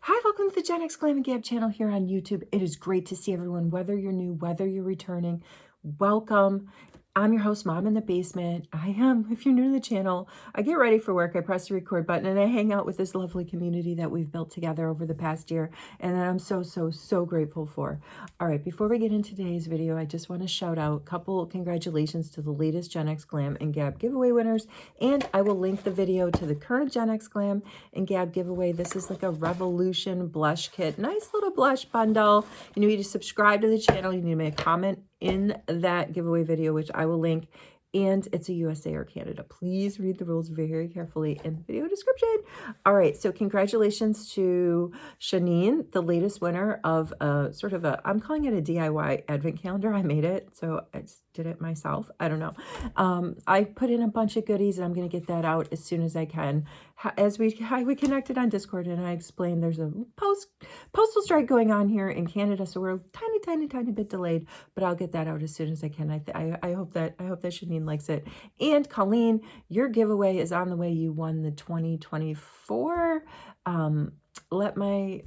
Hi, welcome to the GenX Glam Gab channel here on YouTube. It is great to see everyone, whether you're new, whether you're returning. Welcome. I'm your host, Mom in the Basement. If you're new to the channel, I get ready for work, I press the record button, and I hang out with this lovely community that we've built together over the past year, and that I'm so grateful for. All right, before we get into today's video, I just want to shout out a couple congratulations to the latest GenX Glam and Gab giveaway winners, and I will link the video to the current GenX Glam and Gab giveaway. This is like a Revolution blush kit, nice little blush bundle. You need to subscribe to the channel. You need to make a comment in that giveaway video, which I will link, and it's a USA or Canada. Please read the rules very carefully in the video description. All right, so congratulations to Shanine, the latest winner of I'm calling it a DIY advent calendar. I made it, so I just did it myself. I don't know. I put in a bunch of goodies, and I'm going to get that out as soon as I can. As we connected on Discord, and I explained there's a postal strike going on here in Canada, so we're a tiny bit delayed, but I'll get that out as soon as I can. I hope that Shanine likes it. And Colleen, your giveaway is on the way. You won the 2024 let my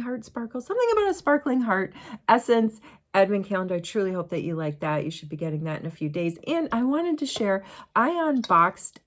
heart sparkle, something about a sparkling heart essence advent calendar. I truly hope that you like that. You should be getting that in a few days. And I wanted to share, I unboxed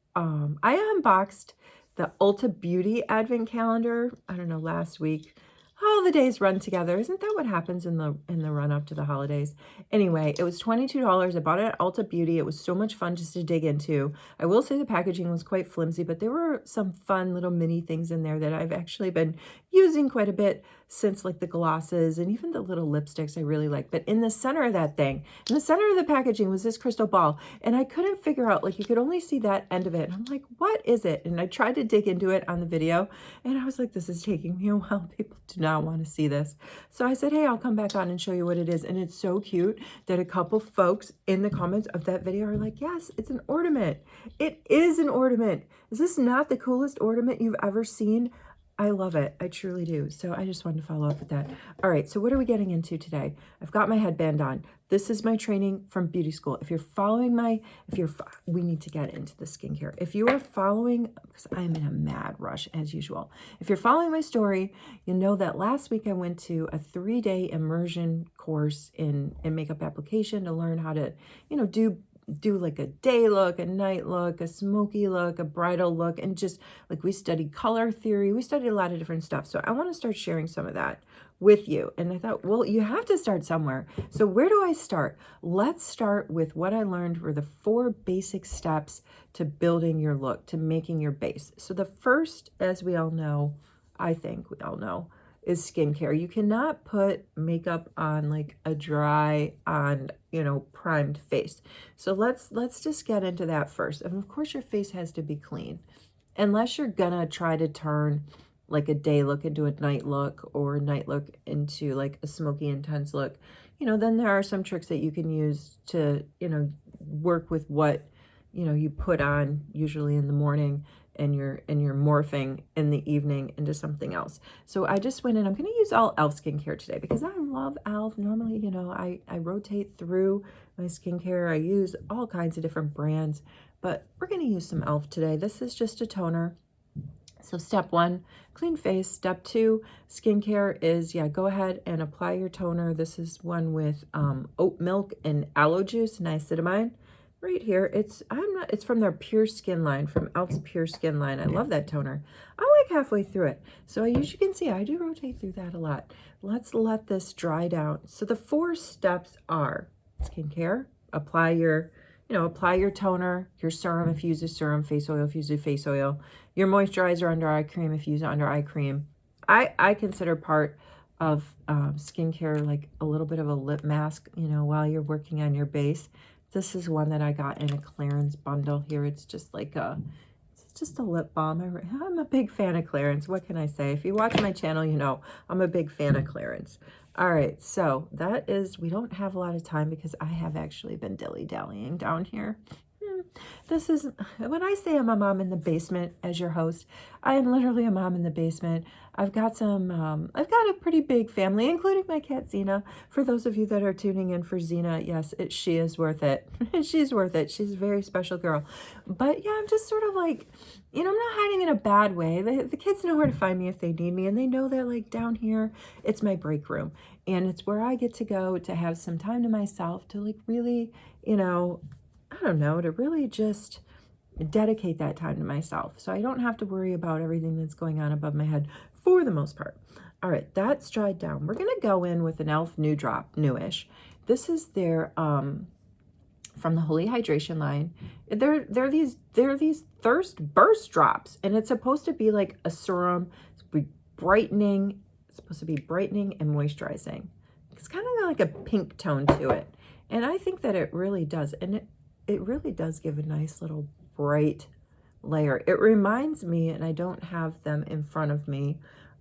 the Ulta Beauty advent calendar, I don't know, last week. Oh, the days run together. Isn't that what happens in the run up to the holidays? Anyway, it was $22. I bought it at Ulta Beauty. It was so much fun just to dig into. I will say the packaging was quite flimsy, but there were some fun little mini things in there that I've actually been using quite a bit since, like the glosses and even the little lipsticks I really like. But in the center of that thing, in the center of the packaging was this crystal ball, and I couldn't figure out, like, you could only see that end of it. And I'm like, what is it? And I tried to dig into it on the video, and I was like, this is taking me a while. People do not want to see this. So I said, hey, I'll come back on and show you what it is. And it's so cute that a couple folks in the comments of that video are like, yes, it's an ornament. It is an ornament. Is this not the coolest ornament you've ever seen? I love it. I truly do. So I just wanted to follow up with that. All right. So what are we getting into today? I've got my headband on. This is my training from beauty school. If you're following we need to get into the skincare. If you are following, because I'm in a mad rush as usual. If you're following my story, you know that last week I went to a 3-day immersion course in makeup application to learn how to, do like a day look, a night look, a smoky look, a bridal look, and just like we studied color theory. We studied a lot of different stuff. So I want to start sharing some of that with you. And I thought, well, you have to start somewhere. So where do I start? Let's start with what I learned were the 4 basic steps to building your look, to making your base. So the first, as we all know, I think we all know, is skincare. You cannot put makeup on like a dry, primed face. So let's just get into that first. And of course your face has to be clean. Unless you're gonna try to turn like a day look into a night look, or a night look into like a smoky intense look, then there are some tricks that you can use to, work with what, you put on usually in the morning, and you're morphing in the evening into something else. So I just went in. I'm going to use all e.l.f. skincare today because I love e.l.f. Normally, I rotate through my skincare. I use all kinds of different brands, but we're going to use some e.l.f. today. This is just a toner. So step 1, clean face. Step 2, skincare is, go ahead and apply your toner. This is one with oat milk and aloe juice, niacinamide. Right here, it's from their Pure Skin line, from e.l.f.'s Pure Skin line. I love that toner. I'm like halfway through it. So as you can see, I do rotate through that a lot. Let's let this dry down. So the 4 steps are skincare, apply your toner, your serum if you use a serum, face oil if you use a face oil, your moisturizer, under eye cream if you use under eye cream. I consider part of skincare like a little bit of a lip mask, while you're working on your base. This is one that I got in a clearance bundle here. It's just like it's just a lip balm. I'm a big fan of clearance. What can I say? If you watch my channel, you know I'm a big fan of clearance. All right, so that is, we don't have a lot of time because I have actually been dilly-dallying down here. This is, when I say I'm a mom in the basement as your host, I am literally a mom in the basement. I've got I've got a pretty big family, including my cat XENA. For those of you that are tuning in for XENA, yes, she is worth it. She's worth it. She's a very special girl. But yeah, I'm just sort of like, I'm not hiding in a bad way. The kids know where to find me if they need me, and they know that like down here, it's my break room. And it's where I get to go to have some time to myself to like really, I don't know, to really just dedicate that time to myself. So I don't have to worry about everything that's going on above my head for the most part. All right, that's dried down. We're going to go in with an e.l.f. New Drop, newish. This is their, from the Holy Hydration line. They're these Thirst Burst drops, and it's supposed to be like a serum. It's supposed to be brightening and moisturizing. It's kind of like a pink tone to it. And I think that it really does. And it really does give a nice little bright layer. It reminds me, and I don't have them in front of me,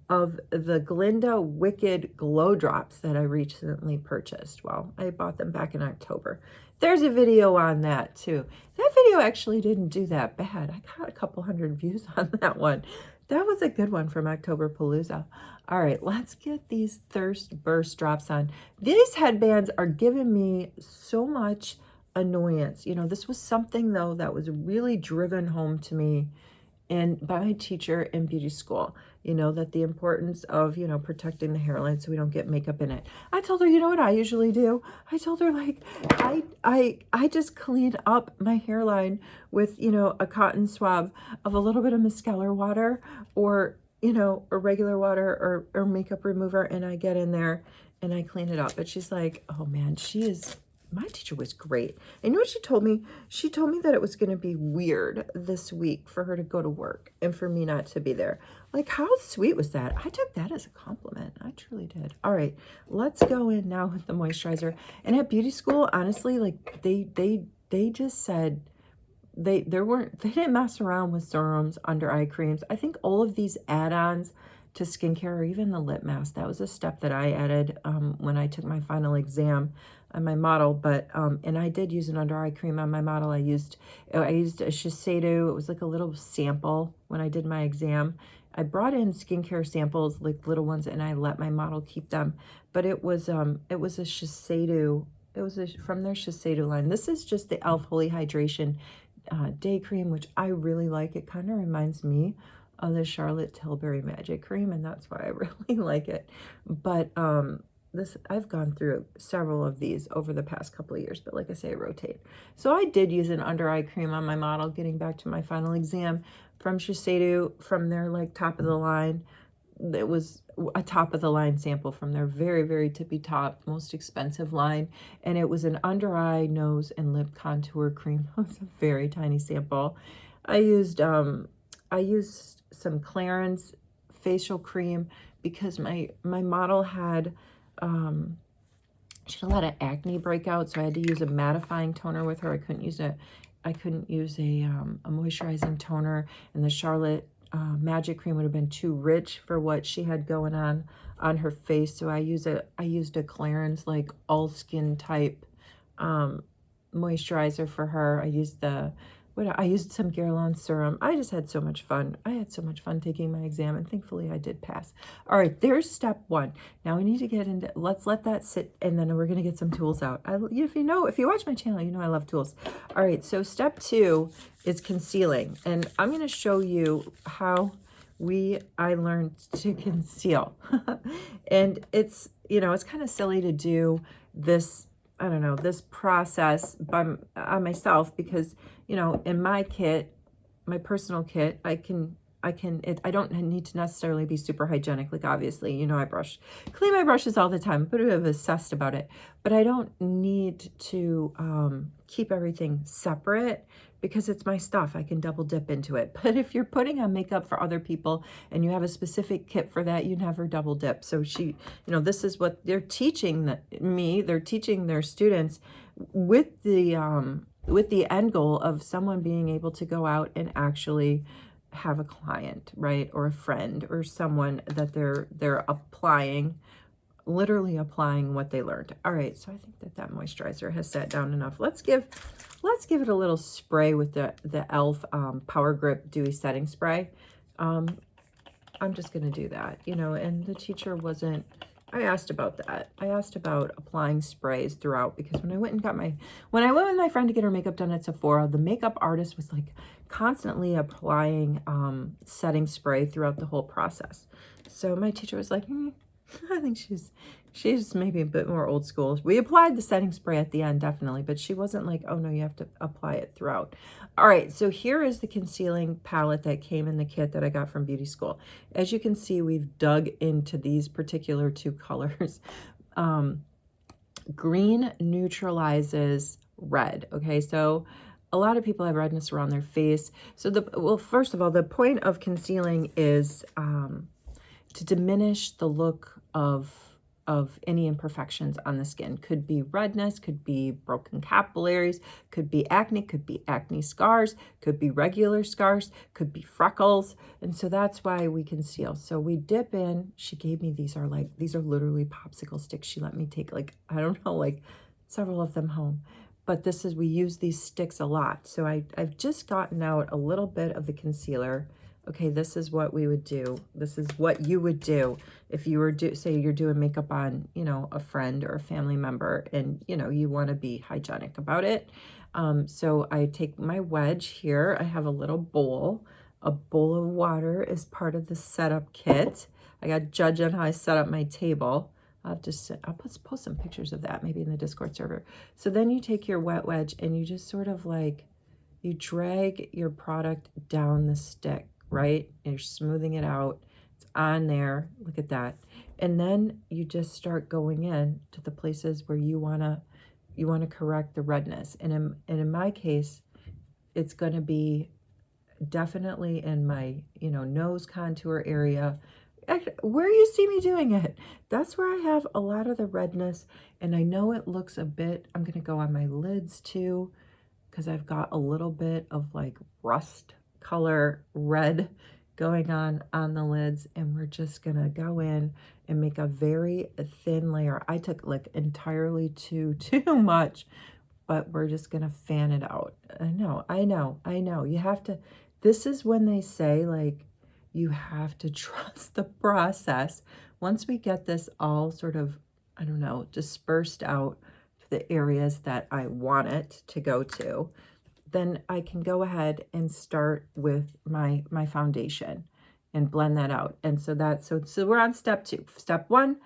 of the Glinda Wicked Glow Drops that I recently purchased. Well, I bought them back in October. There's a video on that too. That video actually didn't do that bad. I got a couple hundred views on that one. That was a good one from October Palooza. All right, let's get these Thirst Burst drops on. These headbands are giving me so much annoyance. This was something though that was really driven home to me by my teacher in beauty school, that the importance of, protecting the hairline so we don't get makeup in it. I told her, you know what I usually do? I told her, like, I just clean up my hairline with, a cotton swab of a little bit of micellar water or, or regular water or makeup remover, and I get in there and I clean it up. But she's like, oh man, my teacher was great. And you know what she told me? She told me that it was going to be weird this week for her to go to work and for me not to be there. Like, how sweet was that? I took that as a compliment. I truly did. All right, let's go in now with the moisturizer. And at beauty school, honestly, like they just said they didn't mess around with serums, under eye creams. I think all of these add-ons to skincare, or even the lip mask, that was a step that I added when I took my final exam on my model. But and I did use an under eye cream on my model. I used a Shiseido. It was like a little sample when I did my exam. I brought in skincare samples, like little ones, and I let my model keep them. But it was a Shiseido. It was from their Shiseido line. This is just the e.l.f. Holy Hydration day cream, which I really like. It kind of reminds me of the Charlotte Tilbury Magic Cream, and that's why I really like it. But I've gone through several of these over the past couple of years, but like I say, I rotate. So I did use an under eye cream on my model, getting back to my final exam, from Shiseido, from their like top of the line. It was a top of the line sample from their very, very tippy top, most expensive line. And it was an under eye, nose, and lip contour cream. It was a very tiny sample. I used some Clarins facial cream because my model had she had a lot of acne breakouts, so I had to use a mattifying toner with her. I couldn't use a moisturizing toner, and the Charlotte Magic Cream would have been too rich for what she had going on her face. So I used a Clarins like all skin type moisturizer for her. I used some Guerlain serum. I just had so much fun. I had so much fun taking my exam, and thankfully I did pass. All right, there's step one. Now we need to get into, let's let that sit, and then we're going to get some tools out. If you watch my channel, you know I love tools. All right, so step two is concealing, and I'm going to show you how I learned to conceal. And it's kind of silly to do this, I don't know, this process on myself, because, in my kit, my personal kit, I don't need to necessarily be super hygienic. Like, obviously, I clean my brushes all the time. I'm a bit obsessed about it, but I don't need to keep everything separate because it's my stuff. I can double dip into it. But if you're putting on makeup for other people and you have a specific kit for that, you never double dip. So this is what they're teaching me. They're teaching their students with the end goal of someone being able to go out and actually have a client, right? Or a friend or someone that they're applying literally applying what they learned. All right, so I think that that moisturizer has sat down enough. Let's give it a little spray with the e.l.f. Power Grip Dewy Setting Spray. Um, I'm just going to do that, you know, and the teacher wasn't, I asked about that. I asked about applying sprays throughout, because when I went with my friend to get her makeup done at Sephora, the makeup artist was like constantly applying setting spray throughout the whole process. So my teacher was like, I think she's maybe a bit more old school. We applied the setting spray at the end, definitely, but she wasn't like, oh no, you have to apply it throughout. All right, so here is the concealing palette that came in the kit that I got from beauty school. As you can see, we've dug into these particular two colors. Green neutralizes red, okay? So a lot of people have redness around their face. So well, first of all, the point of concealing is to diminish the look of any imperfections on the skin. Could be redness, could be broken capillaries, could be acne scars, could be regular scars, could be freckles. And so that's why we conceal. So we dip in. She gave me, these are literally popsicle sticks. She let me take like, I don't know, like several of them home. But we use these sticks a lot. So I've just gotten out a little bit of the concealer. Okay, this is what we would do. This is what you would do if you were say you're doing makeup on, you know, a friend or a family member, and, you know, you want to be hygienic about it. So I take my wedge here. I have a little bowl. A bowl of water is part of the setup kit. I got judged on how I set up my table. I'll post some pictures of that maybe in the Discord server. So then you take your wet wedge and you just sort of like, you drag your product down the stick, right? And you're smoothing it out. It's on there. Look at that. And then you just start going in to the places where you want to correct the redness. And in my case, it's going to be definitely in my, you know, nose contour area, where you see me doing it. That's where I have a lot of the redness. And I know it looks a bit, I'm going to go on my lids too, because I've got a little bit of like rust color red going on the lids, and we're just gonna go in and make a very thin layer. I took like entirely too much, but we're just gonna fan it out. I know. You have to, this is when they say like, you have to trust the process. Once we get this all sort of, I don't know, dispersed out to the areas that I want it to go to, then I can go ahead and start with my foundation and blend that out. And so so we're on step 2. Step 1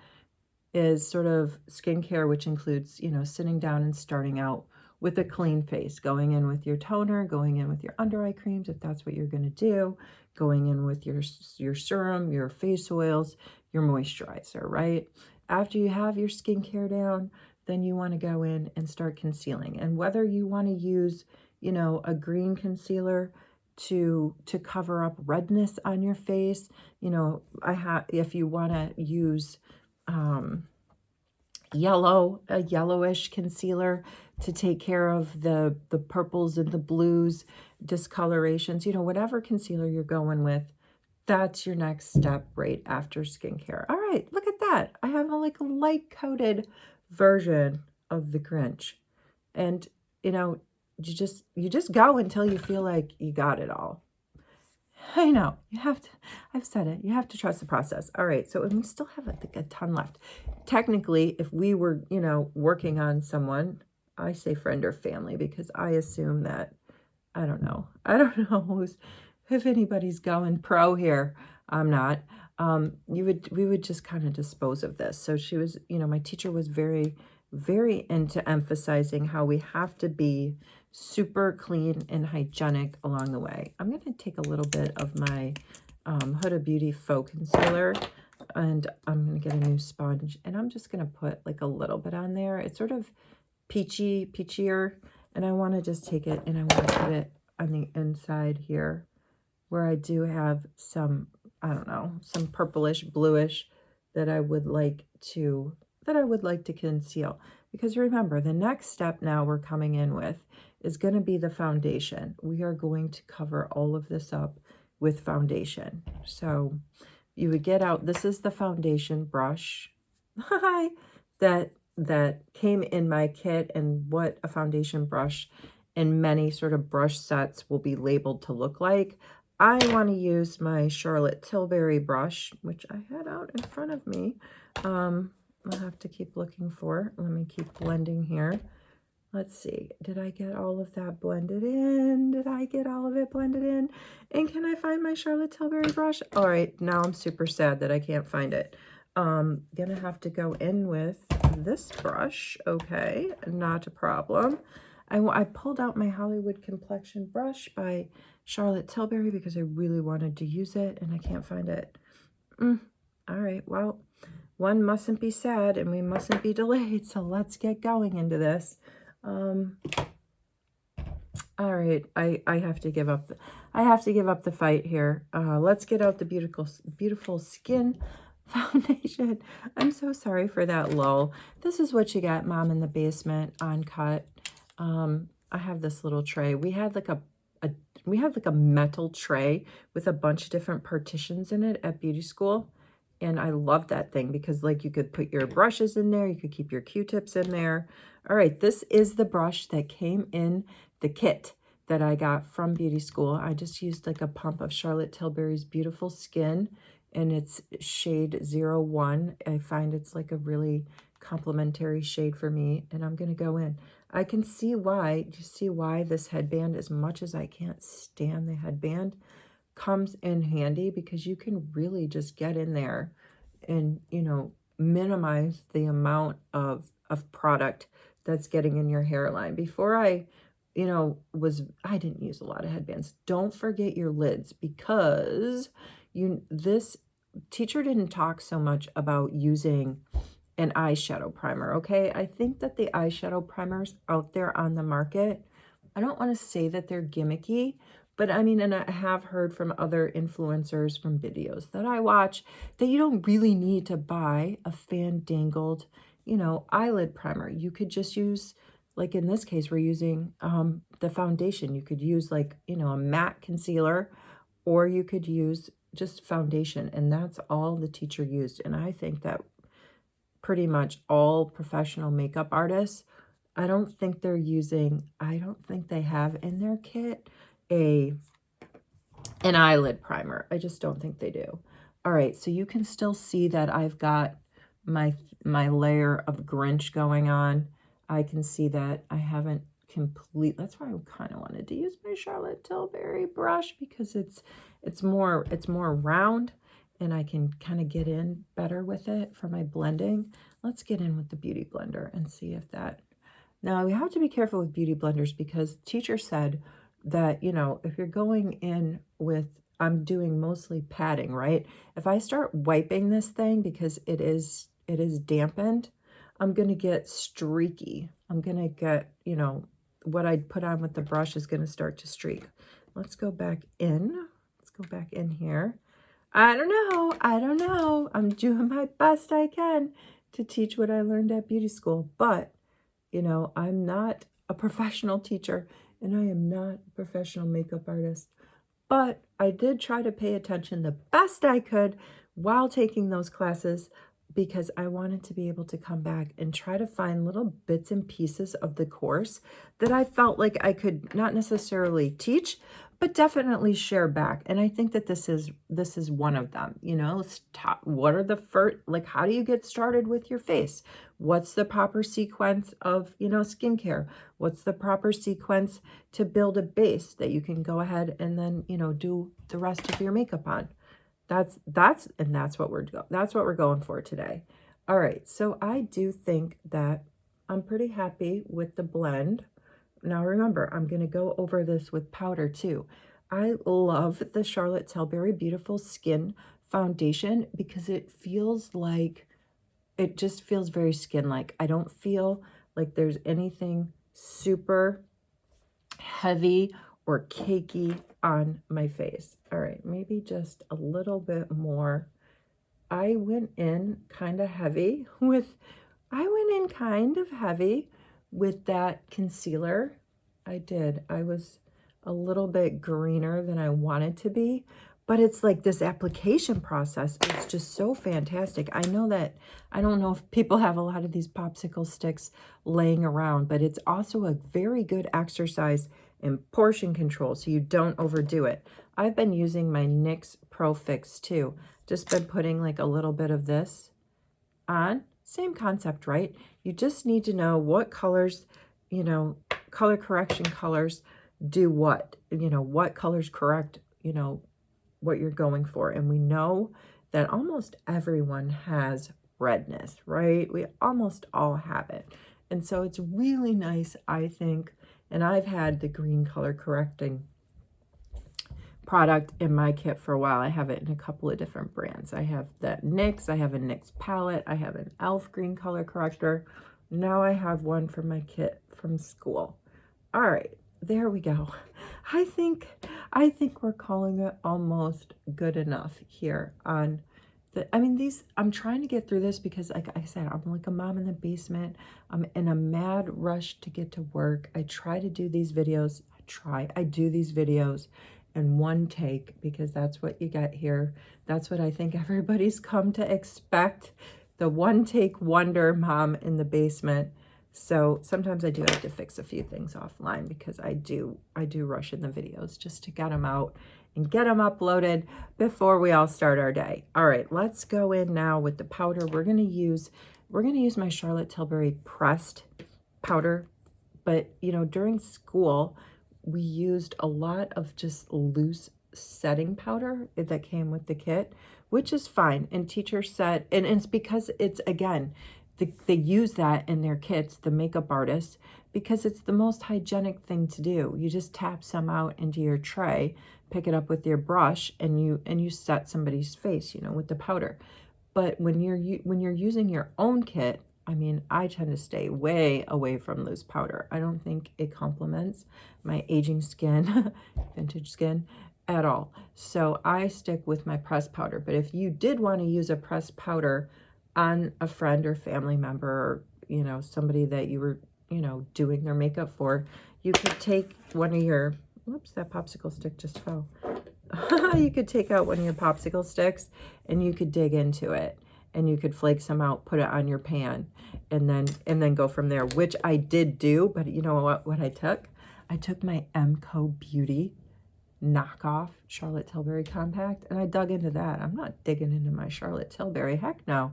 is sort of skincare, which includes, you know, sitting down and starting out with a clean face, going in with your toner, going in with your under eye creams, if that's what you're going to do, going in with your serum, your face oils, your moisturizer, right? After you have your skincare down, then you want to go in and start concealing. And whether you want to use, you know, a green concealer to cover up redness on your face, you know, if you want to use a yellowish concealer to take care of the purples and the blues, discolorations, you know, whatever concealer you're going with, that's your next step right after skincare. All right, look at that. I have a like light coated version of the Grinch. And, you know, you just go until you feel like you got it all. I know, you have to, I've said it, you have to trust the process. All right, so, and we still have, I think, a ton left. Technically, if we were, you know, working on someone, I say friend or family, because I assume that, I don't know if anybody's going pro here. I'm not. We would just kind of dispose of this. So she was, you know, my teacher was very, very into emphasizing how we have to be super clean and hygienic along the way. I'm going to take a little bit of my Huda Beauty Faux Concealer, and I'm going to get a new sponge, and I'm just going to put like a little bit on there. It's sort of peachier, and I want to just take it and I want to put it on the inside here where I do have some, I don't know, some purplish, bluish that I would like to conceal. Because remember, the next step now we're coming in with is going to be the foundation. We are going to cover all of this up with foundation. So you would get out, this is the foundation brush. that came in my kit, and what a foundation brush and many sort of brush sets will be labeled to look like. I want to use my Charlotte Tilbury brush, which I had out in front of me. I'll have to keep looking for. Let me keep blending here. Let's see. Did I get all of that blended in? Did I get all of it blended in? And can I find my Charlotte Tilbury brush? All right, now I'm super sad that I can't find it. Gonna have to go in with this brush. Okay, not a problem. I pulled out my Hollywood Complexion brush by Charlotte Tilbury because I really wanted to use it and I can't find it. All right, well, one mustn't be sad and we mustn't be delayed, so let's get going into this. All right, I have to give up. I have to give up the fight here. Let's get out the beautiful skin foundation. I'm so sorry for that lull. This is what you got, Mom in the Basement uncut. I have this little tray. We had like a metal tray with a bunch of different partitions in it at beauty school. And I love that thing because like you could put your brushes in there, you could keep your Q-tips in there. All right, this is the brush that came in the kit that I got from beauty school. I just used like a pump of Charlotte Tilbury's Beautiful Skin, and it's shade 01. I find it's like a really complimentary shade for me, and I'm gonna go in. I can see why, do you see why this headband, as much as I can't stand the headband, comes in handy because you can really just get in there and, you know, minimize the amount of product that's getting in your hairline. Before I, you know, I didn't use a lot of headbands. Don't forget your lids because this teacher didn't talk so much about using an eyeshadow primer, okay? I think that the eyeshadow primers out there on the market, I don't want to say that they're gimmicky, but I mean, and I have heard from other influencers from videos that I watch that you don't really need to buy a fandangled, you know, eyelid primer. You could just use, like in this case, we're using the foundation. You could use like, you know, a matte concealer, or you could use just foundation. And that's all the teacher used. And I think that pretty much all professional makeup artists, I don't think they have in their kit an eyelid primer. I just don't think they do. All right, so you can still see that I've got my layer of Grinch going on. I can see that I haven't that's why I kind of wanted to use my Charlotte Tilbury brush because it's more round and I can kind of get in better with it for my blending. Let's get in with the Beauty Blender and see if that... Now, we have to be careful with Beauty Blenders because teacher said that, you know, if you're going in with, I'm doing mostly padding, right? If I start wiping this thing because it is dampened, I'm going to get streaky. I'm going to get, you know, what I put on with the brush is going to start to streak. Let's go back in. Let's go back in here. I don't know. I'm doing my best I can to teach what I learned at beauty school, but you know, I'm not a professional teacher and I am not a professional makeup artist, but I did try to pay attention the best I could while taking those classes because I wanted to be able to come back and try to find little bits and pieces of the course that I felt like I could not necessarily teach, but definitely share back. And I think that this is one of them. You know, what are the first, like, how do you get started with your face? What's the proper sequence of, you know, skincare? What's the proper sequence to build a base that you can go ahead and then, you know, do the rest of your makeup on? That's what we're going for today. All right, so I do think that I'm pretty happy with the blend. Now remember, I'm going to go over this with powder too. I love the Charlotte Tilbury Beautiful Skin foundation because it just feels very skin-like. I don't feel like there's anything super heavy or cakey on my face. All right, maybe just a little bit more. I went in kind of heavy with that concealer. I did. I was a little bit greener than I wanted to be, but it's like this application process is just so fantastic. I know that, I don't know if people have a lot of these popsicle sticks laying around, but it's also a very good exercise in portion control so you don't overdo it. I've been using my NYX Pro Fix too. Just been putting like a little bit of this on. Same concept, right? You just need to know what colors, you know, color correction colors do what, you know, what colors correct, you know, what you're going for. And we know that almost everyone has redness, right? We almost all have it. And so it's really nice, I think, and I've had the green color correcting product in my kit for a while. I have it in a couple of different brands. I have that NYX, I have a NYX palette, I have an e.l.f. green color corrector. Now I have one for my kit from school. All right, there we go. I think we're calling it almost good enough here on the, I mean, these, I'm trying to get through this because like I said, I'm like a mom in the basement. I'm in a mad rush to get to work. I try to do these videos. I do these videos in one take because that's what you get here. That's what I think everybody's come to expect. The one take wonder mom in the basement. So sometimes I do have to fix a few things offline because I do rush in the videos just to get them out and get them uploaded before we all start our day. All right, let's go in now with the powder. We're gonna use my Charlotte Tilbury pressed powder, but you know, during school we used a lot of just loose setting powder that came with the kit, which is fine. And teachers said, and it's because it's, again, they use that in their kits, the makeup artists, because it's the most hygienic thing to do. You just tap some out into your tray, pick it up with your brush, and you set somebody's face, you know, with the powder. But when you're using your own kit, I mean, I tend to stay way away from loose powder. I don't think it complements my aging skin, vintage skin, at all. So I stick with my pressed powder. But if you did want to use a pressed powder on a friend or family member, or, you know, somebody that you were, you know, doing their makeup for, you could take one of your, whoops, that popsicle stick just fell. You could take out one of your popsicle sticks and you could dig into it and you could flake some out, put it on your pan, and then go from there, which I did do. But you know what I took? I took my MCO Beauty knockoff Charlotte Tilbury compact and I dug into that. I'm not digging into my Charlotte Tilbury. Heck no.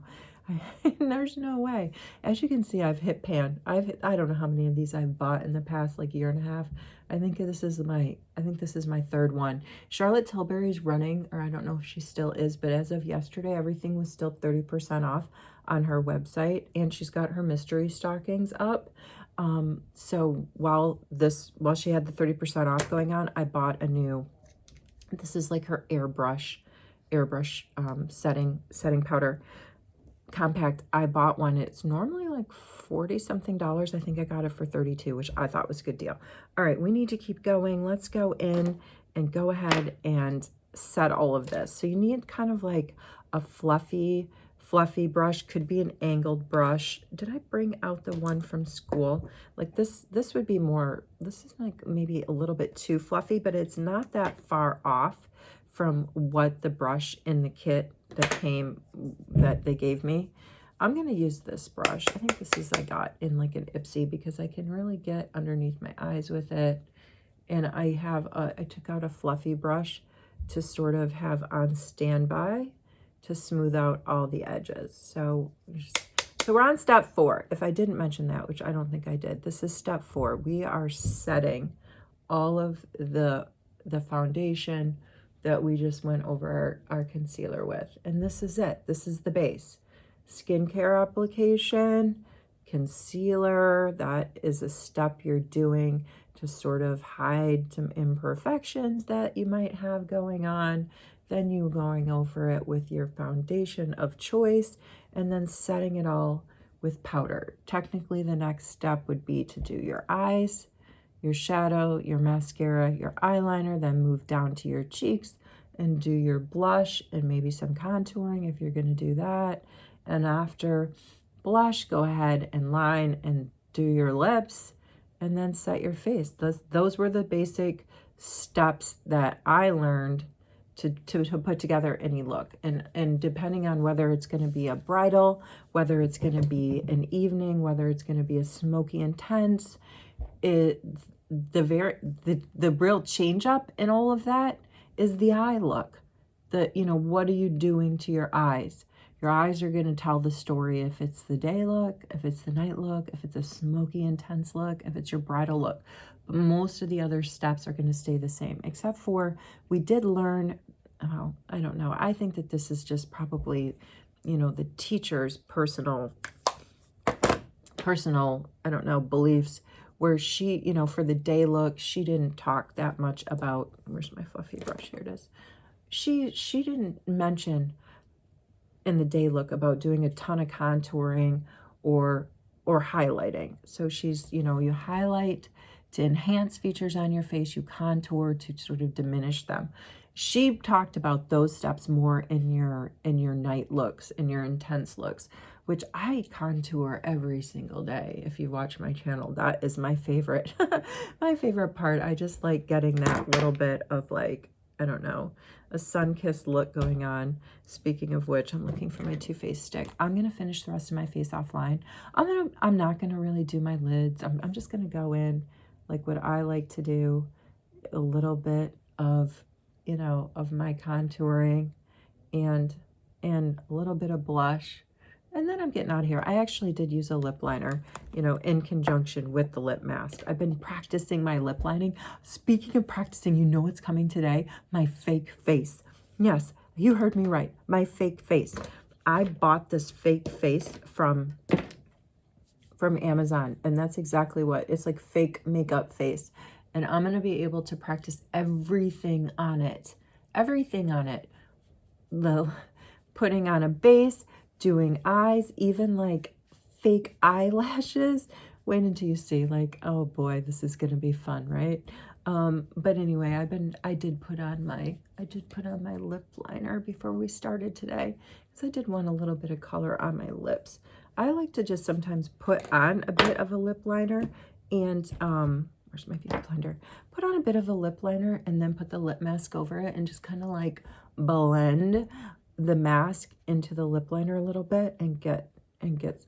There's no way. As you can see, I've hit pan. I don't know how many of these I've bought in the past like year and a half. I think this is my third one. Charlotte Tilbury's running, or I don't know if she still is, but as of yesterday, everything was still 30% off on her website, and she's got her mystery stockings up. So while she had the 30% off going on, I bought a new, this is like her airbrush setting powder compact. I bought one. It's normally like 40 something dollars. I think I got it for 32, which I thought was a good deal. All right, we need to keep going. Let's go in and go ahead and set all of this. So you need kind of like a fluffy brush. Could be an angled brush. Did I bring out the one from school? Like this would be more, this is like maybe a little bit too fluffy, but it's not that far off from what the brush in the kit that they gave me. I'm going to use this brush. I think this is, I got in like an Ipsy because I can really get underneath my eyes with it. And I took out a fluffy brush to sort of have on standby to smooth out all the edges. So we're on step 4. If I didn't mention that, which I don't think I did, this is step 4. We are setting all of the foundation that we just went over our concealer with. And this is it. This is the base. Skincare application, concealer, that is a step you're doing to sort of hide some imperfections that you might have going on. Then you going over it with your foundation of choice and then setting it all with powder. Technically, the next step would be to do your eyes, your shadow, your mascara, your eyeliner, then move down to your cheeks and do your blush and maybe some contouring if you're going to do that. And after blush, go ahead and line and do your lips and then set your face. Those were the basic steps that I learned to put together any look. And depending on whether it's going to be a bridal, whether it's going to be an evening, whether it's going to be a smoky intense, the real change up in all of that is the eye look. What are you doing to your eyes? Your eyes are going to tell the story if it's the day look, if it's the night look, if it's a smoky intense look, if it's your bridal look. But most of the other steps are going to stay the same, except for we did learn, oh, I don't know. I think that this is just probably, the teacher's personal, I don't know, beliefs, where she, for the day look, she didn't talk that much about, where's my fluffy brush? Here it is. She didn't mention in the day look about doing a ton of contouring or highlighting. So she's, you highlight to enhance features on your face, you contour to sort of diminish them. She talked about those steps more in your night looks, in your intense looks, which I contour every single day. If you watch my channel, that is my favorite, my favorite part. I just like getting that little bit of like, I don't know, a sun-kissed look going on. Speaking of which, I'm looking for my Too Faced stick. I'm going to finish the rest of my face offline. I'm not going to really do my lids. I'm just going to go in like what I like to do, a little bit of, of my contouring and a little bit of blush. And then I'm getting out of here. I actually did use a lip liner, in conjunction with the lip mask. I've been practicing my lip lining. Speaking of practicing, you know what's coming today? My fake face. Yes, you heard me right. My fake face. I bought this fake face from Amazon, and that's exactly what it's like, fake makeup face. And I'm going to be able to practice everything on it. Everything on it. The putting on a base, doing eyes, even like fake eyelashes. Wait until you see, like, oh boy, this is gonna be fun, right? But anyway, I did put on my lip liner before we started today, because I did want a little bit of color on my lips. I like to just sometimes put on a bit of a lip liner and where's my beauty blender? Put on a bit of a lip liner and then put the lip mask over it and just kind of like blend the mask into the lip liner a little bit and get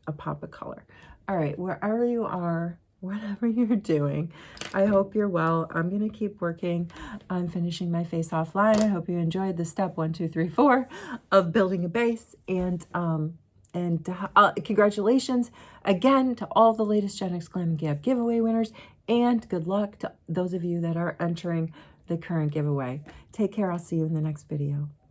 a pop of color. All right, wherever you are, whatever you're doing, I hope you're well. I'm gonna keep working on finishing my face offline. I hope you enjoyed the step 1, 2, 3, 4 of building a base, and congratulations again to all the latest GenX Glam Gab giveaway winners, and good luck to those of you that are entering the current giveaway. Take care. I'll see you in the next video.